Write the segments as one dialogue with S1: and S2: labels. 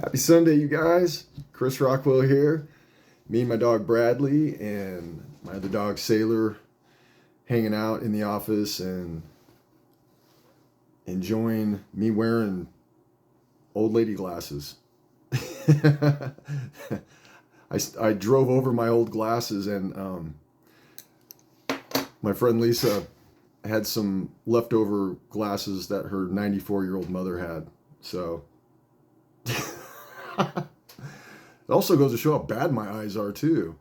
S1: Happy Sunday, you guys. Chris Rockwell here. Me and my dog Bradley and my other dog Sailor hanging out in the office and enjoying me wearing old lady glasses. I drove over my old glasses and my friend Lisa had some leftover glasses that her 94-year-old mother had. So it also goes to show how bad my eyes are too.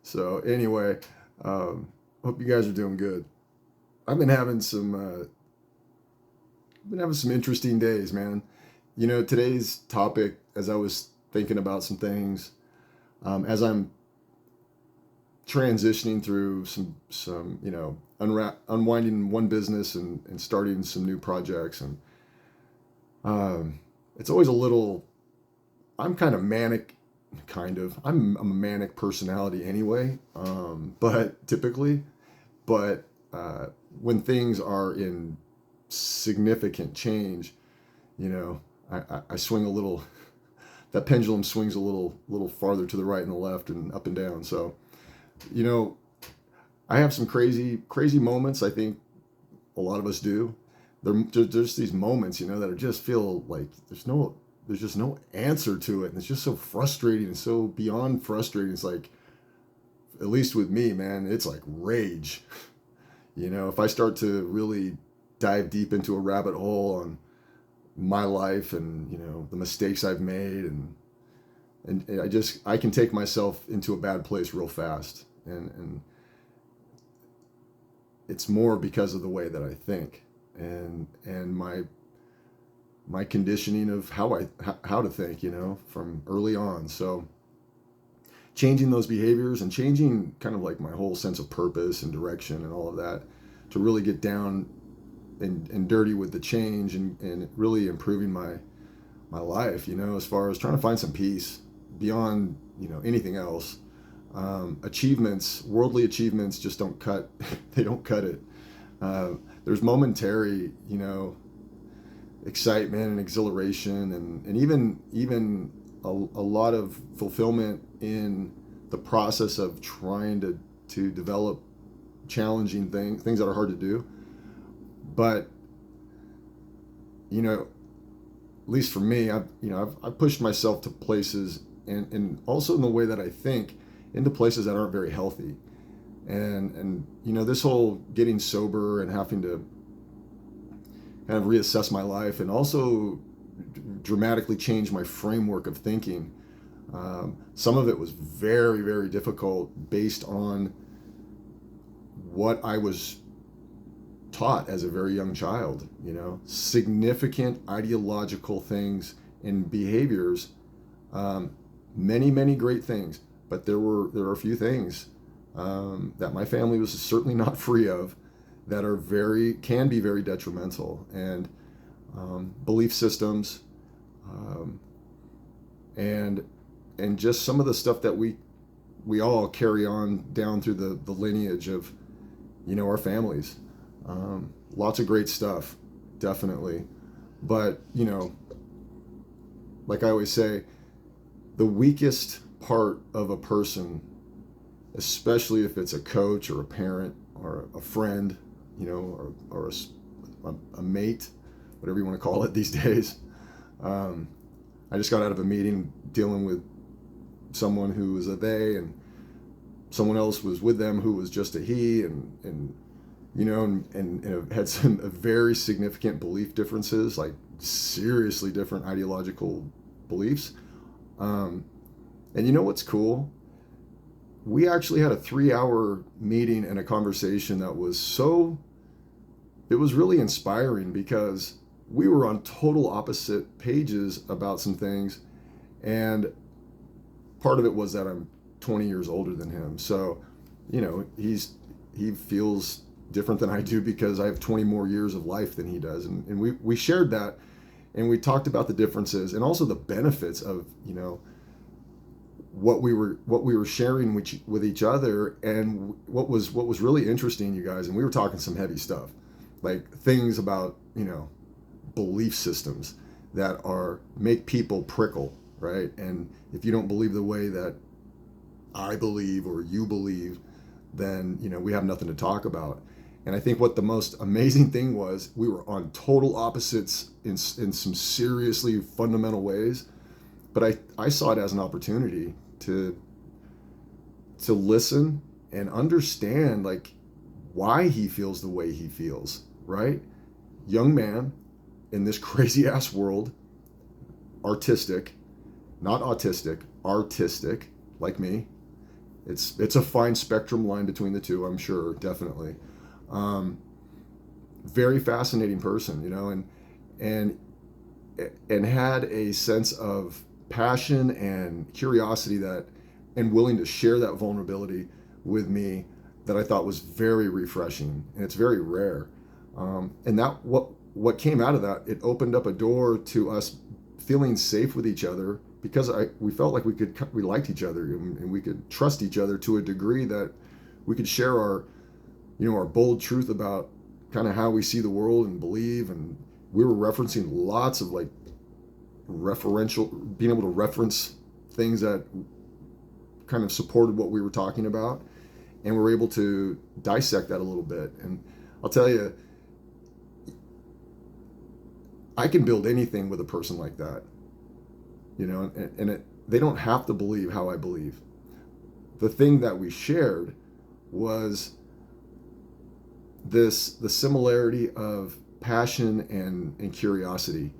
S1: So anyway, hope you guys are doing good. I've been having some interesting days, man. You know, today's topic, as I was thinking about some things, as I'm transitioning through some unwinding one business and starting some new projects, and it's always a little. I'm kind of manic, kind of. I'm a manic personality anyway, but typically, but when things are in significant change, you know, I swing a little. That pendulum swings a little farther to the right and the left and up and down. So, you know, I have some crazy moments. I think a lot of us do. There's these moments, you know, that are just feel like there's just no answer to it, and it's just so frustrating and so beyond frustrating. It's like, at least with me, man, it's like rage. You know, if I start to really dive deep into a rabbit hole on my life and the mistakes I've made and I can take myself into a bad place real fast, and it's more because of the way that I think and my conditioning of how to think, from early on. So changing those behaviors and changing kind of like my whole sense of purpose and direction and all of that to really get down and dirty with the change and really improving my life, as far as trying to find some peace beyond, anything else. Worldly achievements just don't cut, they don't cut it. There's momentary, excitement and exhilaration and even a lot of fulfillment in the process of trying to develop challenging things that are hard to do. But, at least for me, I've pushed myself to places and also in the way that I think into places that aren't very healthy. And this whole getting sober and having to kind of reassess my life and also dramatically change my framework of thinking. Some of it was very, very difficult based on what I was taught as a very young child, significant ideological things and behaviors, many great things, but there are a few things that my family was certainly not free of that can be very detrimental, and belief systems, and just some of the stuff that we all carry on down through the lineage of our families. Lots of great stuff, definitely, but like I always say, the weakest part of a person, especially if it's a coach or a parent or a friend, or a mate, whatever you want to call it these days. I just got out of a meeting dealing with someone who was a they, and someone else was with them who was just a he, and had some very significant belief differences, like seriously different ideological beliefs. And what's cool? We actually had a 3-hour meeting and a conversation that it was really inspiring because we were on total opposite pages about some things. And part of it was that I'm 20 years older than him. So, he feels different than I do because I have 20 more years of life than he does. And we shared that, and we talked about the differences and also the benefits of, what we were sharing with each other. And what was really interesting, you guys, and we were talking some heavy stuff, like things about, belief systems that make people prickle, right? And if you don't believe the way that I believe or you believe, then we have nothing to talk about. And I think what the most amazing thing was, we were on total opposites in some seriously fundamental ways, but I saw it as an opportunity to listen and understand, like, why he feels the way he feels, right? Young man in this crazy ass world, artistic, not autistic, artistic, like me. It's a fine spectrum line between the two, I'm sure, definitely. Very fascinating person, and and had a sense of passion and curiosity, and willing to share that vulnerability with me, that I thought was very refreshing, and it's very rare. And that what came out of that, it opened up a door to us feeling safe with each other, because we felt like we liked each other, and we could trust each other to a degree that we could share our bold truth about kind of how we see the world and believe. And we were referencing lots of, like, being able to reference things that kind of supported what we were talking about, and we were able to dissect that a little bit. And I'll tell you, I can build anything with a person like that, and they don't have to believe how I believe. The thing that we shared was the similarity of passion and curiosity,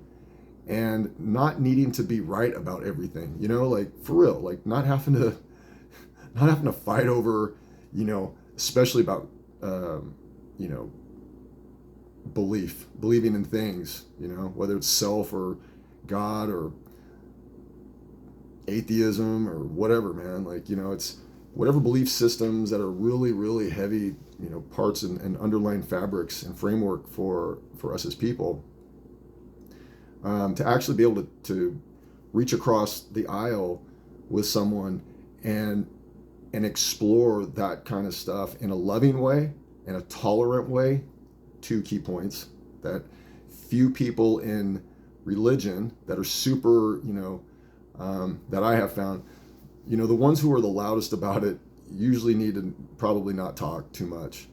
S1: and not needing to be right about everything, like, for real, like, not having to fight over, especially about, believing in things, whether it's self or God or atheism or whatever, man. Like, it's whatever belief systems that are really, really heavy, parts and underlying fabrics and framework for us as people. To actually be able to reach across the aisle with someone and explore that kind of stuff in a loving way, in a tolerant way. Two key points that few people in religion that are super, that I have found, the ones who are the loudest about it usually need to probably not talk too much.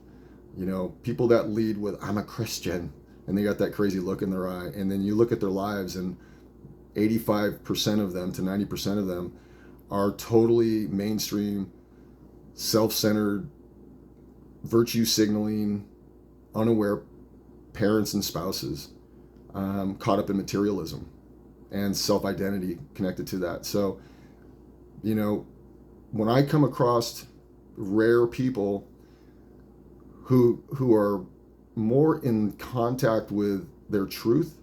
S1: People that lead with, I'm a Christian, and they got that crazy look in their eye, and then you look at their lives, and 85% of them to 90% of them are totally mainstream, self-centered, virtue signaling, unaware parents and spouses, caught up in materialism and self-identity connected to that. So, when I come across rare people who are more in contact with their truth,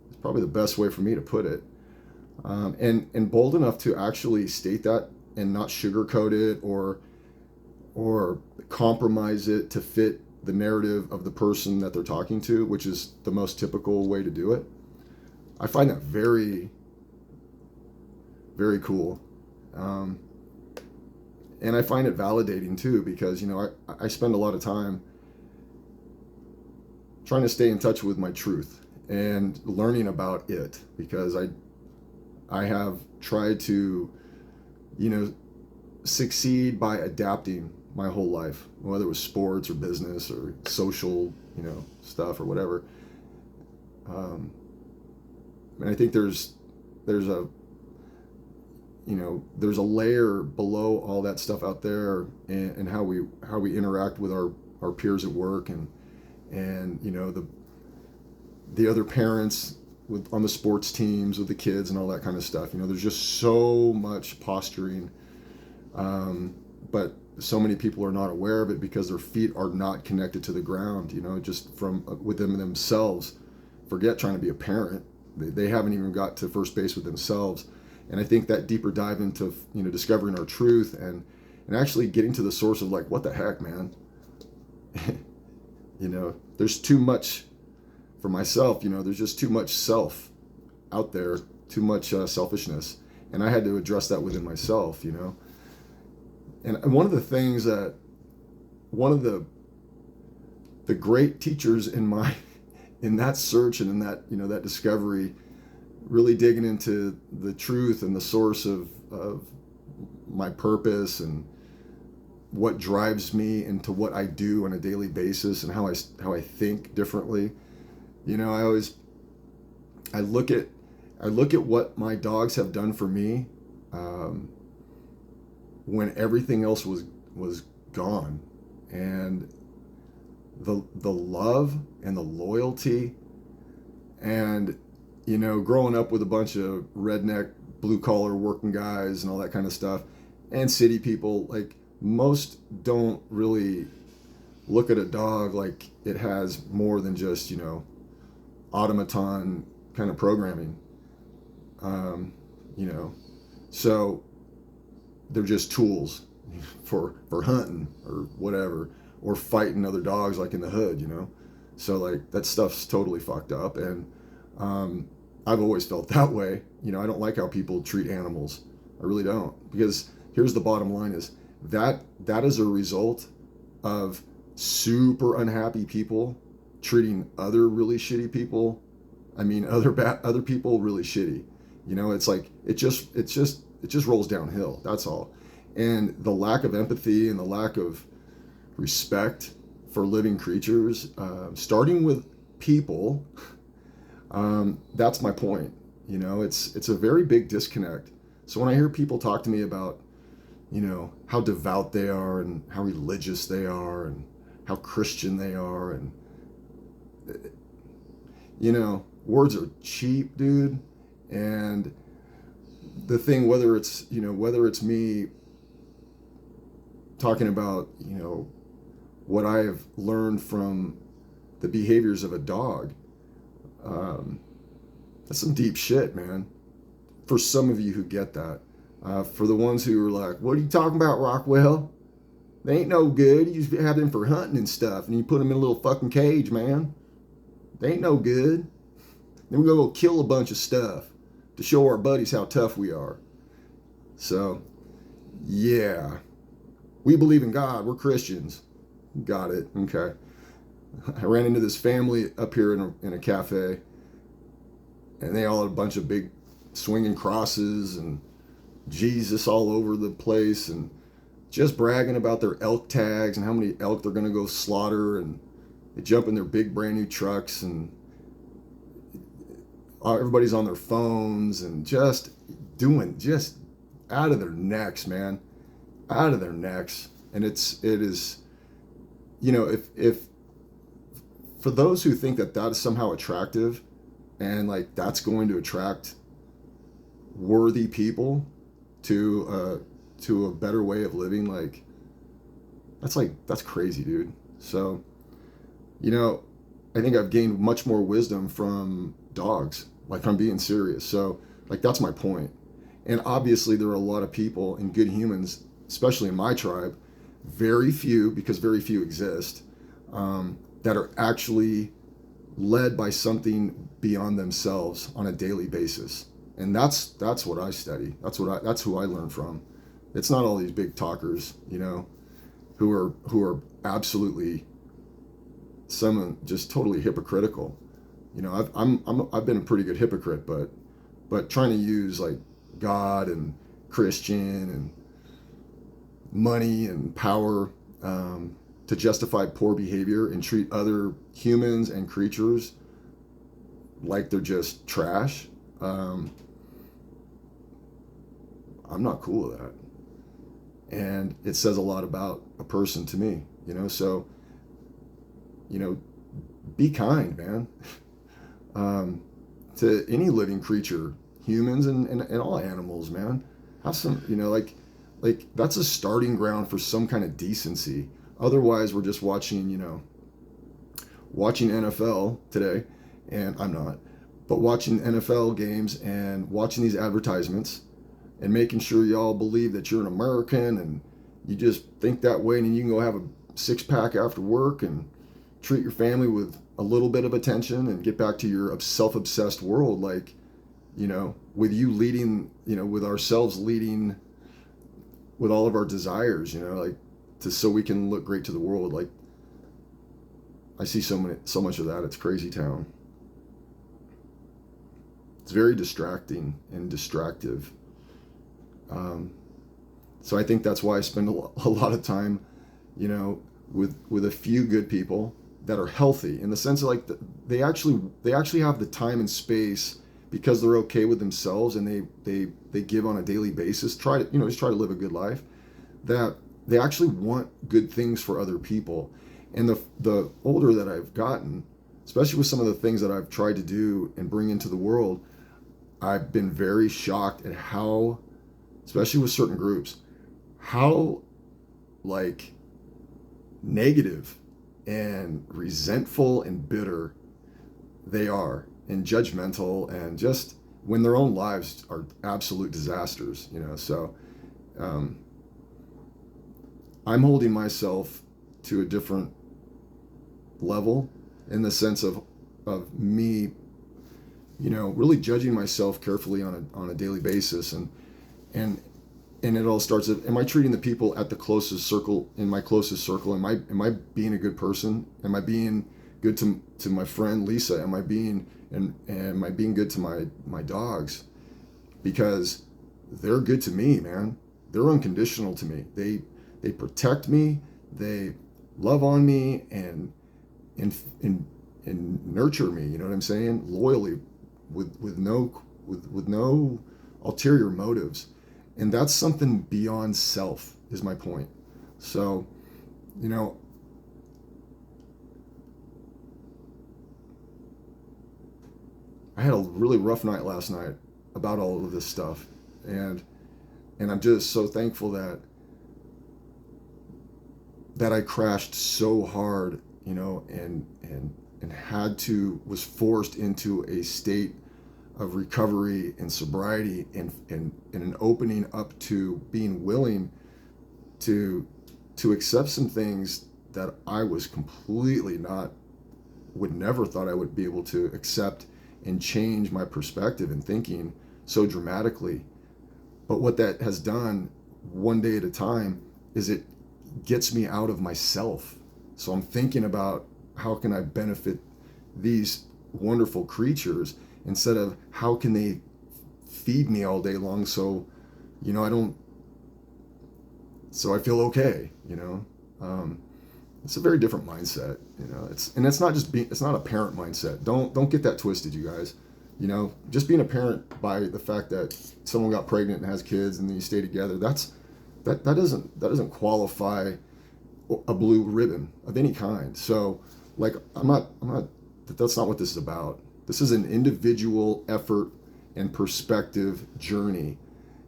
S1: it's probably the best way for me to put it, and bold enough to actually state that and not sugarcoat it or compromise it to fit the narrative of the person that they're talking to, which is the most typical way to do it. I find that very, very cool. And I find it validating too, because, I spend a lot of time trying to stay in touch with my truth and learning about it, because I have tried to, succeed by adapting my whole life, whether it was sports or business or social, stuff or whatever. And I think there's a layer below all that stuff out there, and how we interact with our peers at work, and the other parents on the sports teams with the kids and all that kind of stuff. There's just so much posturing, but so many people are not aware of it because their feet are not connected to the ground, just from within themselves. Forget trying to be a parent. They haven't even got to first base with themselves. And I think that deeper dive into, discovering our truth and actually getting to the source of, like, what the heck, man? There's too much for myself, there's just too much self out there, too much selfishness. And I had to address that within myself, And one of the things that, one of the great teachers in that search and in that, that discovery really digging into the truth and the source of my purpose and what drives me into what I do on a daily basis and how I think differently. You know, I look at I look at what my dogs have done for me um, when everything else was gone, and the love and the loyalty, and you know, growing up with a bunch of redneck blue collar working guys and all that kind of stuff, and city people, like most don't really look at a dog like it has more than just, you know, automaton kind of programming. um, you know, so they're just tools for hunting or whatever, or fighting other dogs like in the hood, you know. So like that stuff's totally fucked up, and um, I've always felt that way. You know, I don't like how people treat animals. I really don't, because here's the bottom line: is that is a result of super unhappy people treating other really shitty people. I mean, other people really shitty. You know, it's like it just rolls downhill. That's all. And the lack of empathy and the lack of respect for living creatures, starting with people. That's my point. You know, it's a very big disconnect. So when I hear people talk to me about, you know, how devout they are and how religious they are and how Christian they are, and you know, words are cheap, dude. And the thing, whether it's me talking about, you know, what I have learned from the behaviors of a dog, um, that's some deep shit, man. For some of you who get that, for the ones who are like, "What are you talking about, Rockwell? They ain't no good. You just have them for hunting and stuff, and you put them in a little fucking cage, man. They ain't no good. Then we go kill a bunch of stuff to show our buddies how tough we are." So, yeah, we believe in God. We're Christians. Got it. Okay. I ran into this family up here in a cafe, and they all had a bunch of big swinging crosses and Jesus all over the place, and just bragging about their elk tags and how many elk they're going to go slaughter. And they jump in their big brand new trucks, and everybody's on their phones and just doing just out of their necks, man, out of their necks. And it is, you know, if for those who think that that is somehow attractive, and like that's going to attract worthy people to a better way of living, like that's crazy, dude. So, you know, I think I've gained much more wisdom from dogs. Like, I'm being serious. So, like, that's my point. And obviously, there are a lot of people and good humans, especially in my tribe, very few, because very few exist, that are actually led by something beyond themselves on a daily basis. And that's what I study. That's who I learn from. It's not all these big talkers, you know, who are absolutely, some just totally hypocritical. You know, I've been a pretty good hypocrite, but trying to use like God and Christian and money and power, to justify poor behavior and treat other humans and creatures like they're just trash. I'm not cool with that, and it says a lot about a person to me. You know, so, you know, be kind, man. To any living creature, humans and all animals, man. Have some, you know, like that's a starting ground for some kind of decency. Otherwise, we're just watching, you know, watching NFL today, and I'm not, but watching NFL games and watching these advertisements and making sure y'all believe that you're an American, and you just think that way, and then you can go have a six-pack after work and treat your family with a little bit of attention and get back to your self-obsessed world, like, you know, with you leading, you know, with ourselves leading with all of our desires, you know, like, so we can look great to the world. Like, I see so much of that. It's crazy town. It's very distracting and distractive. So I think that's why I spend a lot of time, you know, with a few good people that are healthy in the sense of like they actually have the time and space because they're okay with themselves and they give on a daily basis. Just try to live a good life. That they actually want good things for other people. And the older that I've gotten, especially with some of the things that I've tried to do and bring into the world, I've been very shocked at how, especially with certain groups, how like negative and resentful and bitter they are and judgmental and just when their own lives are absolute disasters, So um, I'm holding myself to a different level in the sense of me, really judging myself carefully on a daily basis and and it all starts at, am I treating the people at the closest circle, in my closest circle? Am I being a good person? Am I being good to my friend Lisa? And am I being good to my dogs? Because they're good to me, man. They're unconditional to me. They protect me. They love on me and nurture me. You know what I'm saying? Loyally, with no ulterior motives. And that's something beyond self, is my point. So, I had a really rough night last night about all of this stuff. And I'm just so thankful that I crashed so hard, and was forced into a state of recovery and sobriety and an opening up to being willing to accept some things that I was completely would never thought I would be able to accept and change my perspective and thinking so dramatically. But what that has done one day at a time is it gets me out of myself. So I'm thinking about how can I benefit these wonderful creatures instead of how can they feed me all day long so I feel okay. It's a very different mindset. It's not it's not a parent mindset. Don't get that twisted, you guys. Just being a parent by the fact that someone got pregnant and has kids and then you stay together, that doesn't qualify a blue ribbon of any kind. So like I'm not that's not what this is about. This is an individual effort and perspective journey.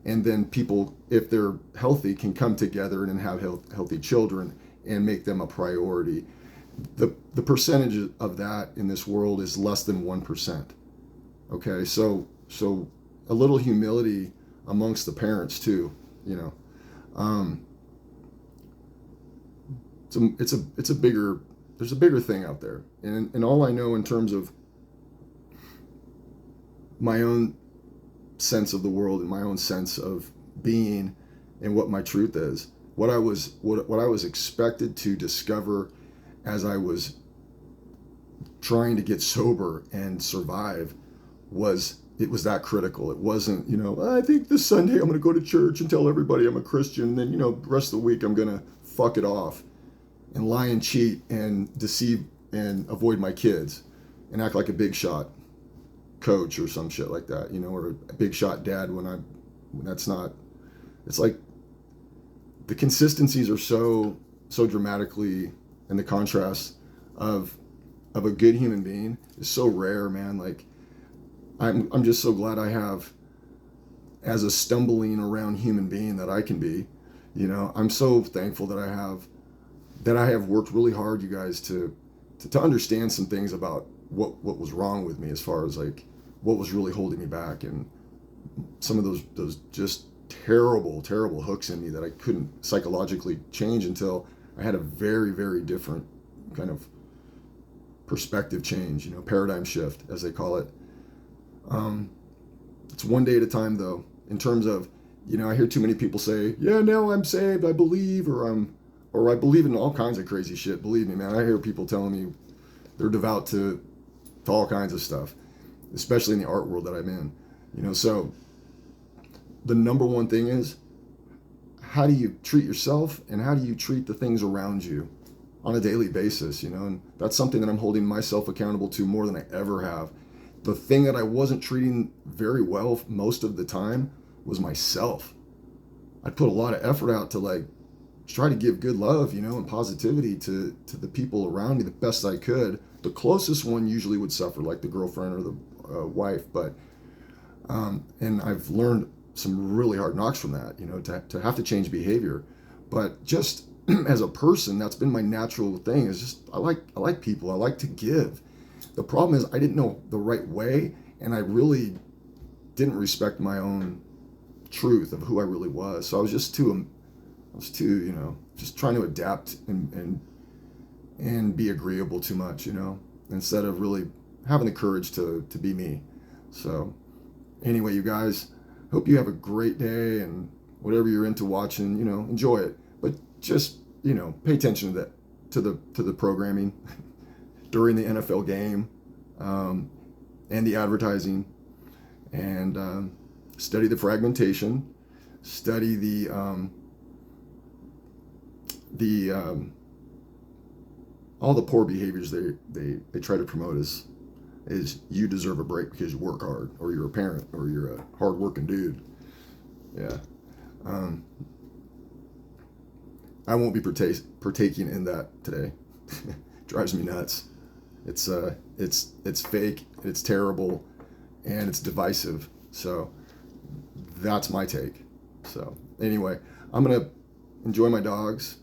S1: And then people, if they're healthy, can come together and have healthy children and make them a priority. The percentage of that in this world is less than 1%. Okay, so a little humility amongst the parents too, it's a bigger, there's a bigger thing out there. And all I know in terms of my own sense of the world and my own sense of being and what my truth is, what I was expected to discover as I was trying to get sober and survive was that critical. It wasn't, I think this Sunday I'm going to go to church and tell everybody I'm a Christian, and then the rest of the week I'm going to fuck it off and lie and cheat and deceive and avoid my kids and act like a big shot coach or some shit like that, or a big shot dad when that's not. It's like the consistencies are so dramatically, and the contrast of a good human being is so rare, man. Like I'm just so glad I have, as a stumbling around human being that I can be, I'm so thankful that I have worked really hard, you guys, to understand some things about what was wrong with me as far as like what was really holding me back, and some of those just terrible hooks in me that I couldn't psychologically change until I had a very, very different kind of perspective change, paradigm shift as they call it. It's one day at a time though, in terms of, I hear too many people say, yeah, now I'm saved, I believe, or I believe in all kinds of crazy shit. Believe me, man, I hear people telling me they're devout to all kinds of stuff. especially in the art world that I'm in. You know, so the number one thing is, how do you treat yourself and how do you treat the things around you on a daily basis, you know? And that's something that I'm holding myself accountable to more than I ever have. The thing that I wasn't treating very well most of the time was myself. I put a lot of effort out to like try to give good love, you know, and positivity to the people around me the best I could. The closest one usually would suffer, like the girlfriend or the wife, but and I've learned some really hard knocks from that, you know, to have to change behavior. But just as a person, that's been my natural thing. Is just I like people. I like to give. The problem is I didn't know the right way, and I really didn't respect my own truth of who I really was. So I was too, you know, just trying to adapt and be agreeable too much, you know, instead of really having the courage to be me. So anyway, you guys, hope you have a great day, and whatever you're into watching, you know, enjoy it. But just, you know, pay attention to the programming during the NFL game, and the advertising, and study the fragmentation, study the all the poor behaviors they try to promote is you deserve a break because you work hard, or you're a parent, or you're a hard-working dude. Yeah. I won't be partaking in that today. Drives me nuts. It's fake, it's terrible, and it's divisive. So that's my take. So anyway, I'm gonna enjoy my dogs.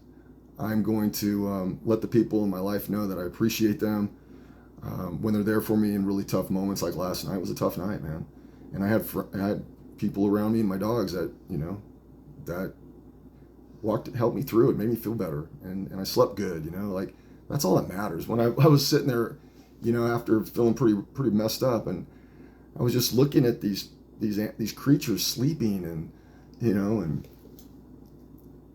S1: I'm going to let the people in my life know that I appreciate them when they're there for me in really tough moments. Like last night was a tough night, man. And I had people around me and my dogs that, you know, that helped me through it, made me feel better, and I slept good, you know. Like that's all that matters. When I was sitting there, you know, after feeling pretty messed up, and I was just looking at these creatures sleeping, and you know, and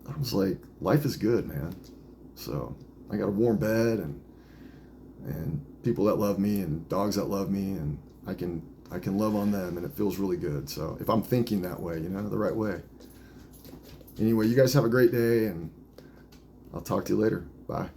S1: I was like, life is good, man. So I got a warm bed, and people that love me, and dogs that love me, and I can love on them, and it feels really good. So if I'm thinking that way, you know, the right way. Anyway, you guys have a great day, and I'll talk to you later. Bye.